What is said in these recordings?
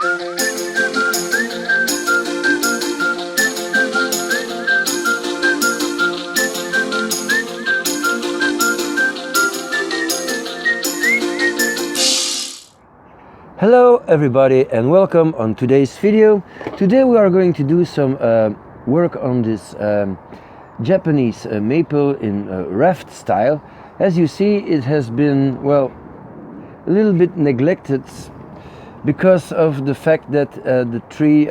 Hello everybody and welcome on today's video. Today we are going to do some work on this Japanese maple in raft style. As you see, it has been, well, a little bit neglected because of the fact that the tree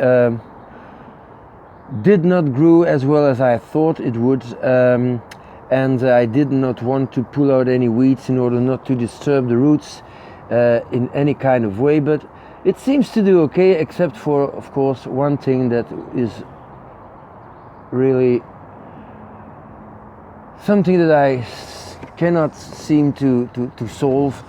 did not grow as well as I thought it would, and I did not want to pull out any weeds in order not to disturb the roots in any kind of way, but it seems to do okay, except for, of course, one thing that is really something that I cannot seem to solve.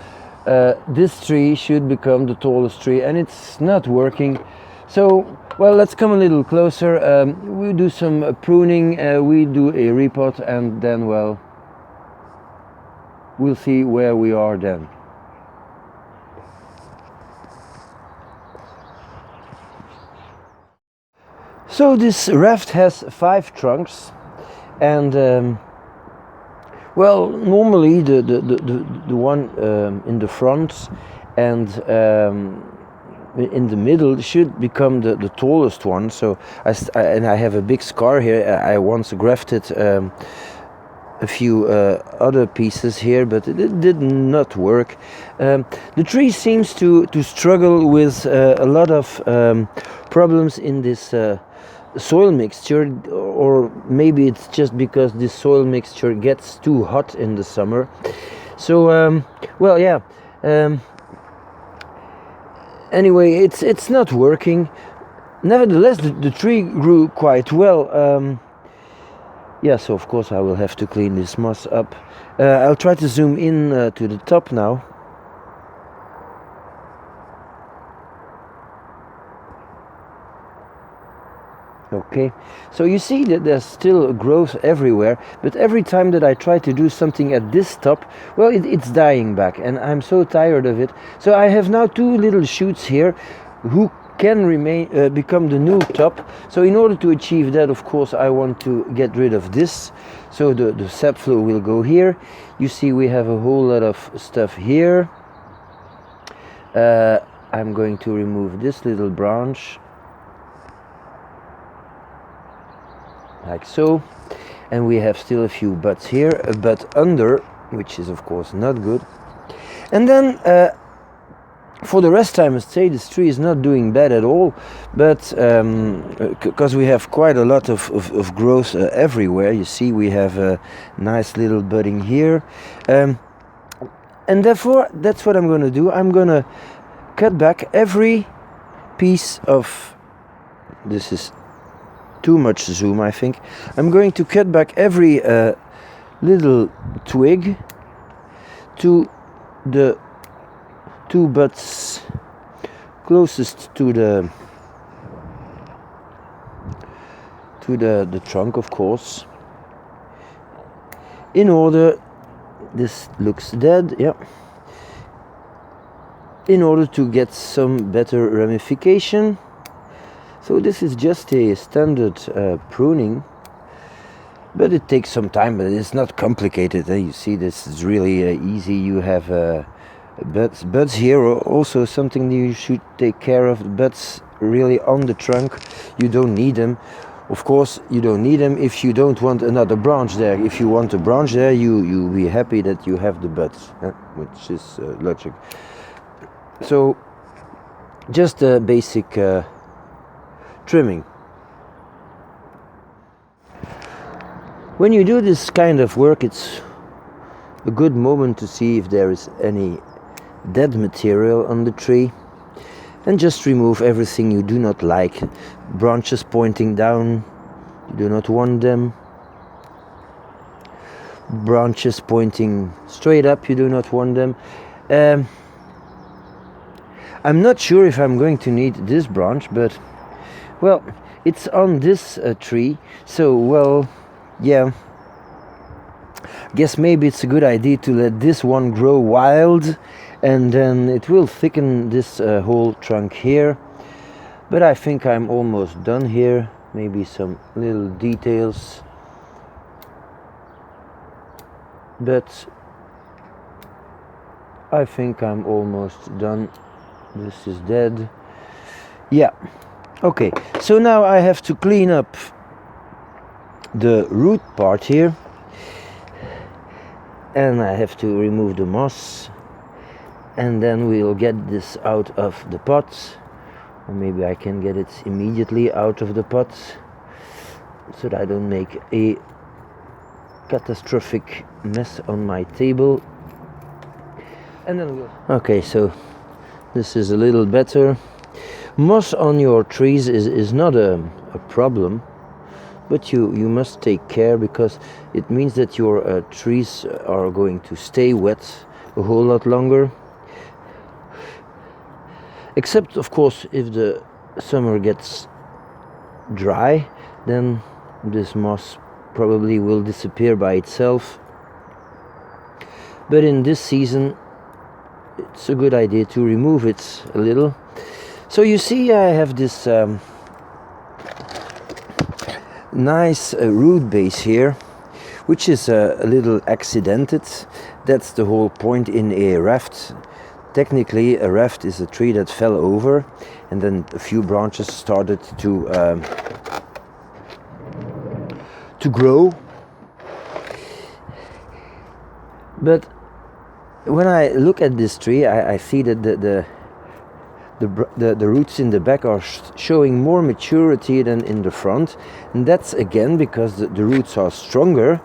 This tree should become the tallest tree and it's not working. So, well, let's come a little closer. We do some pruning, we do a repot, and then, well, we'll see where we are then. So this raft has 5 trunks, and well, normally the one in the front and in the middle should become the tallest one. So I have a big scar here. I once grafted a few other pieces here, but it did not work. The tree seems to struggle with a lot of problems in this soil mixture, or maybe it's just because this soil mixture gets too hot in the summer. So well, yeah, anyway, it's not working. Nevertheless, the tree grew quite well. Yeah, so of course I will have to clean this moss up. I'll try to zoom in to the top now. Okay, so you see that there's still growth everywhere, but every time that I try to do something at this top, well, it's dying back, and I'm so tired of it. So I have now 2 little shoots here who can become the new top. So in order to achieve that, of course, I want to get rid of this. So the sap flow will go here. You see we have a whole lot of stuff here. I'm going to remove this little branch, like so, and we have still a few buds here, a bud under, which is of course not good. And then for the rest, I must say this tree is not doing bad at all, but because we have quite a lot of growth everywhere. You see we have a nice little budding here, and therefore that's what I'm going to do. I'm going to cut back every piece of, this is too much zoom, I think. I'm going to cut back every little twig to the 2 buds closest to the trunk, of course, in order, this looks dead, yeah, in order to get some better ramification. So this is just a standard pruning, but it takes some time, but it's not complicated. You see, this is really easy. You have buds here, also something that you should take care of. The buds really on the trunk, you don't need them. Of course, you don't need them if you don't want another branch there. If you want a branch there, you'll be happy that you have the buds, which is logic. So just a basic trimming. When you do this kind of work, it's a good moment to see if there is any dead material on the tree, and just remove everything you do not like. Branches pointing down, you do not want them. Branches pointing straight up, you do not want them. I'm not sure if I'm going to need this branch, but well, it's on this tree, so, well, yeah, guess maybe it's a good idea to let this one grow wild, and then it will thicken this whole trunk here. But I think I'm almost done here. Maybe some little details. But I think I'm almost done. This is dead. Yeah. Okay. So now I have to clean up the root part here. And I have to remove the moss. And then we'll get this out of the pot. Or maybe I can get it immediately out of the pot, so that I don't make a catastrophic mess on my table. And then okay, so this is a little better. Moss on your trees is not a problem, but you must take care, because it means that your trees are going to stay wet a whole lot longer. Except, of course, if the summer gets dry, then this moss probably will disappear by itself. But in this season, it's a good idea to remove it a little. So you see, I have this nice root base here, which is a little accidented. That's the whole point in a raft. Technically, a raft is a tree that fell over, and then a few branches started to grow. But when I look at this tree, I see that the roots in the back are showing more maturity than in the front, and that's again because the roots are stronger,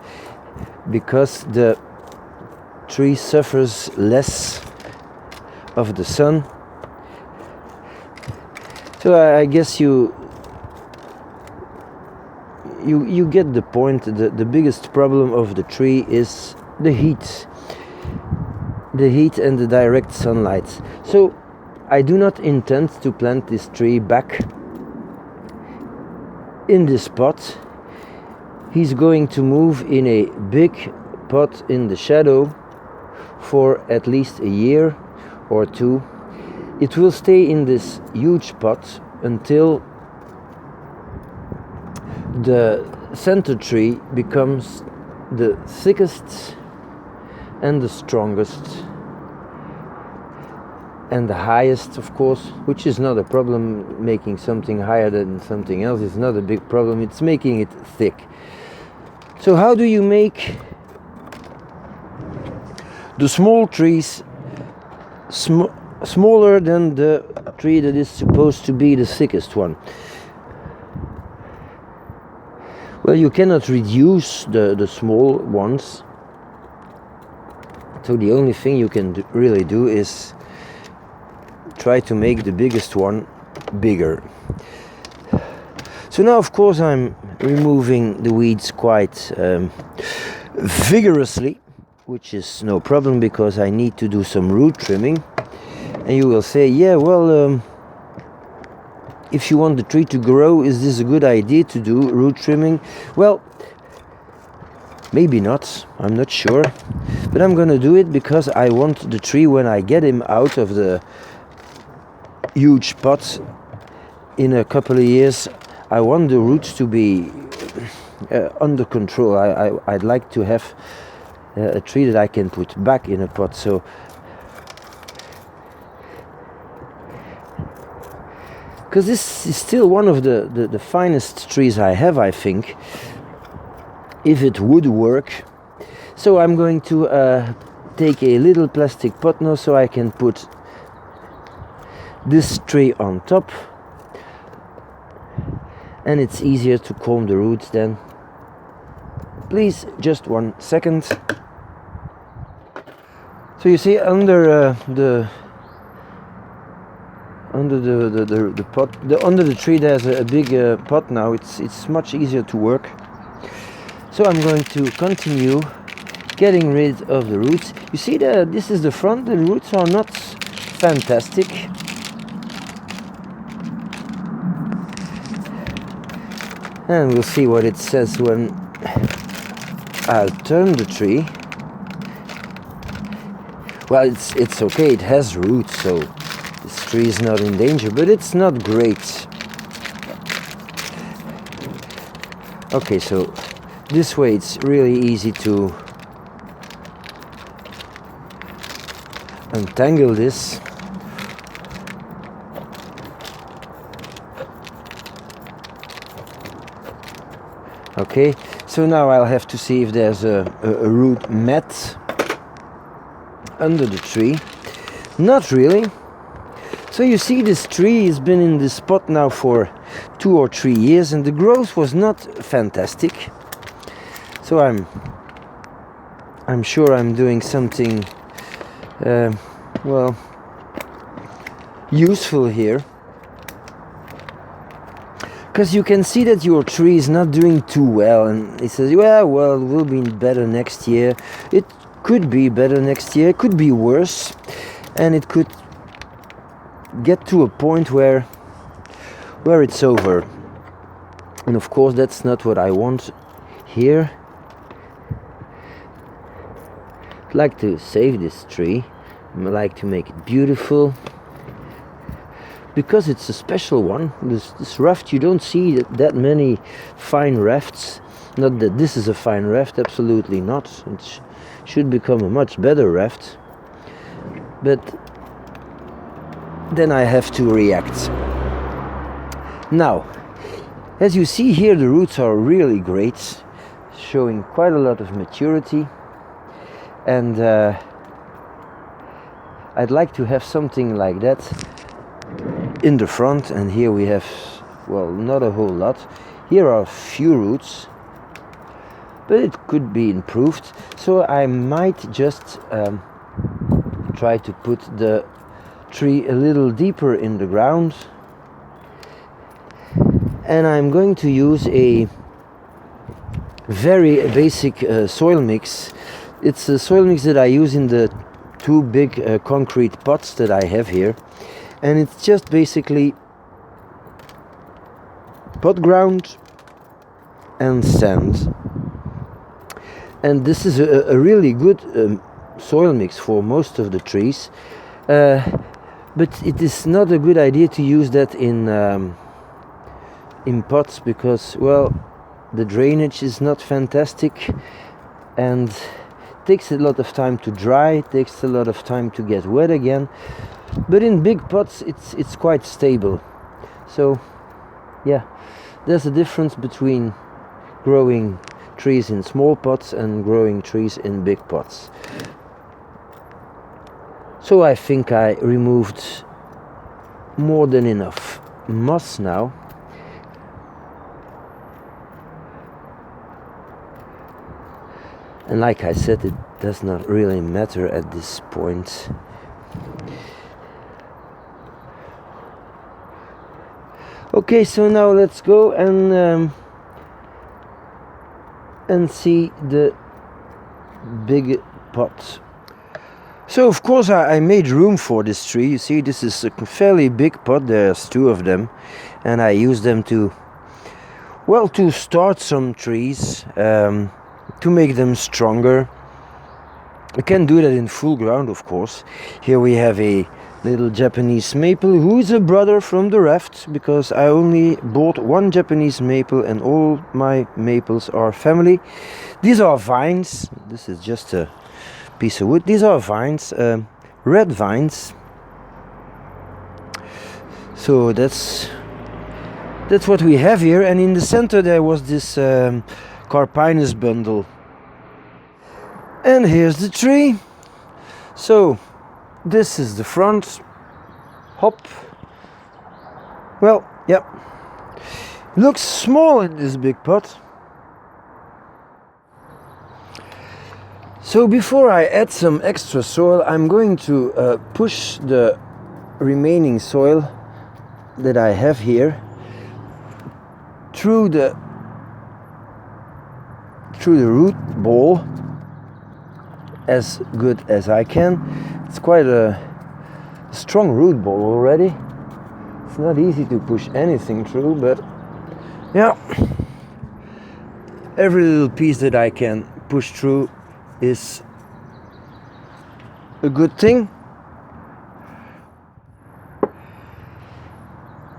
because the tree suffers less of the sun. So I guess you get the point. The biggest problem of the tree is the heat and the direct sunlight. So I do not intend to plant this tree back in this pot. He's going to move in a big pot in the shadow for at least a year or two. It will stay in this huge pot until the center tree becomes the thickest and the strongest and the highest, of course, which is not a problem. Making something higher than something else is not a big problem. It's making it thick. So how do you make the small trees smaller than the tree that is supposed to be the thickest one? Well, you cannot reduce the small ones. So the only thing you can really do is try to make the biggest one bigger. So now, of course, I'm removing the weeds quite vigorously, which is no problem because I need to do some root trimming. And you will say, yeah, well, if you want the tree to grow, is this a good idea to do root trimming? Well, maybe not, I'm not sure. But I'm gonna do it because I want the tree, when I get him out of the huge pot in a couple of years, I want the roots to be under control. I'd like to have a tree that I can put back in a pot. So because this is still one of the finest trees I have, I think, if it would work. So I'm going to take a little plastic pot now, so I can put this tree on top, and it's easier to comb the roots then. Please, just 1 second. So you see, under the pot, under the tree, there's a big pot now. It's much easier to work. So I'm going to continue getting rid of the roots. You see, this is the front. The roots are not fantastic. And we'll see what it says when I'll turn the tree. Well, it's okay, it has roots, so this tree is not in danger, but it's not great. Okay, so this way it's really easy to untangle this. Okay, so now I'll have to see if there's a root mat under the tree. Not really. So you see, this tree has been in this spot now for 2 or 3 years and the growth was not fantastic. So I'm sure I'm doing something well, useful here. Because you can see that your tree is not doing too well, and it says, well, it will be better next year. It could be better next year, it could be worse, and it could get to a point where it's over. And of course that's not what I want here. I'd like to save this tree. I'd like to make it beautiful, because it's a special one. This raft, you don't see that many fine rafts. Not that this is a fine raft, absolutely not. It should become a much better raft. But then I have to react. Now, as you see here, the roots are really great, showing quite a lot of maturity. And I'd like to have something like that in the front, and here we have, well, not a whole lot. Here are a few roots, but it could be improved. So I might just try to put the tree a little deeper in the ground, and I'm going to use a very basic soil mix. It's a soil mix that I use in the 2 big concrete pots that I have here. And it's just basically pot ground and sand. And this is a really good soil mix for most of the trees. But it is not a good idea to use that in pots, because, well, the drainage is not fantastic and it takes a lot of time to dry, it takes a lot of time to get wet again. But in big pots it's quite stable. So yeah, there's a difference between growing trees in small pots and growing trees in big pots. So I think I removed more than enough moss now. And like I said, it does not really matter at this point. Okay, so now let's go and see the big pot. So of course I made room for this tree. You see, this is a fairly big pot. There's 2 of them, and I use them to start some trees, to make them stronger. You can do that in full ground, of course. Here we have a little Japanese maple, who is a brother from the raft, because I only bought 1 Japanese maple and all my maples are family. These are vines. This is just a piece of wood. These are vines, red vines. So that's what we have here. And in the center there was this Carpinus bundle. And here's the tree. So this is the front. Hop. Well, yeah. Looks small in this big pot. So before I add some extra soil, I'm going to push the remaining soil that I have here through the root ball as good as I can. It's quite a strong root ball already. It's not easy to push anything through, but yeah, every little piece that I can push through is a good thing.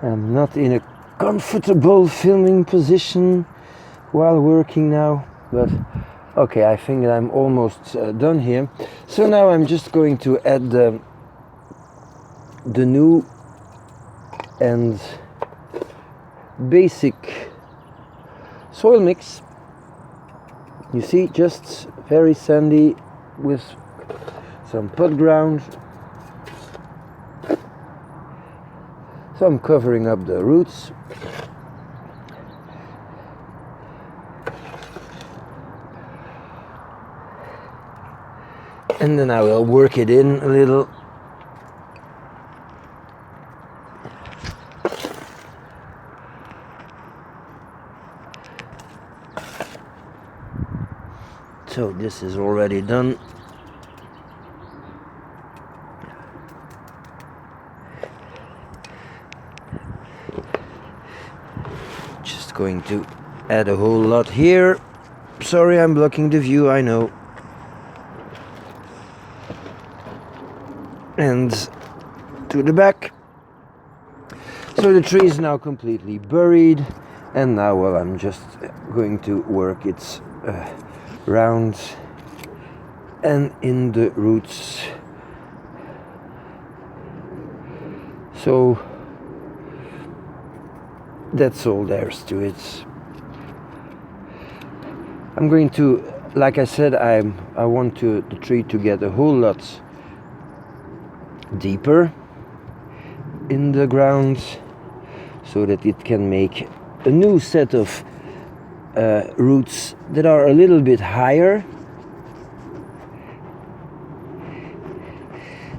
I'm not in a comfortable filming position, while working now, but okay, I think that I'm almost done here. So now I'm just going to add the new and basic soil mix. You see, just very sandy with some pot ground. So I'm covering up the roots. And then I will work it in a little. So this is already done. Just going to add a whole lot here. Sorry, I'm blocking the view, I know. And to the back. So the tree is now completely buried, and now, well, I'm just going to work its round and in the roots. So that's all there is to it. I'm going to, like I said, I want the tree to get a whole lot deeper in the ground so that it can make a new set of roots that are a little bit higher.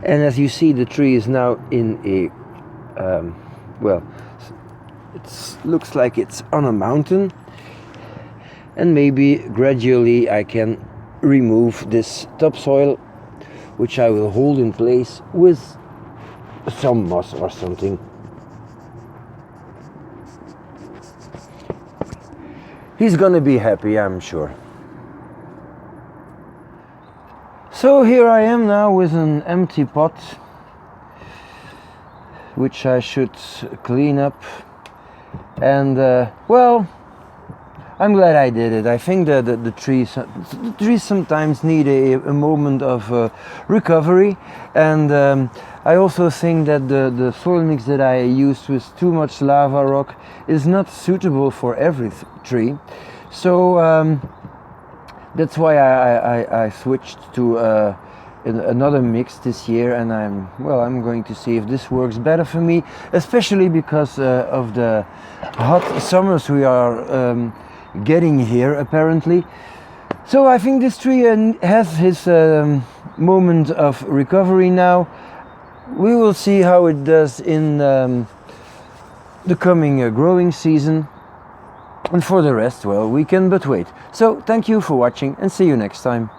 And as you see, the tree is now in a well, it looks like it's on a mountain, and maybe gradually I can remove this topsoil, which I will hold in place with some moss or something. He's gonna be happy, I'm sure. So here I am now with an empty pot, which I should clean up. And well, I'm glad I did it. I think that the trees sometimes need a moment of recovery, and I also think that the soil mix that I used with too much lava rock is not suitable for every tree. So that's why I switched to another mix this year, and I'm going to see if this works better for me, especially because of the hot summers we are getting here apparently. So I think this tree has his moment of recovery now. We will see how it does in the coming growing season, and for the rest, well, we can but wait. So thank you for watching, and see you next time.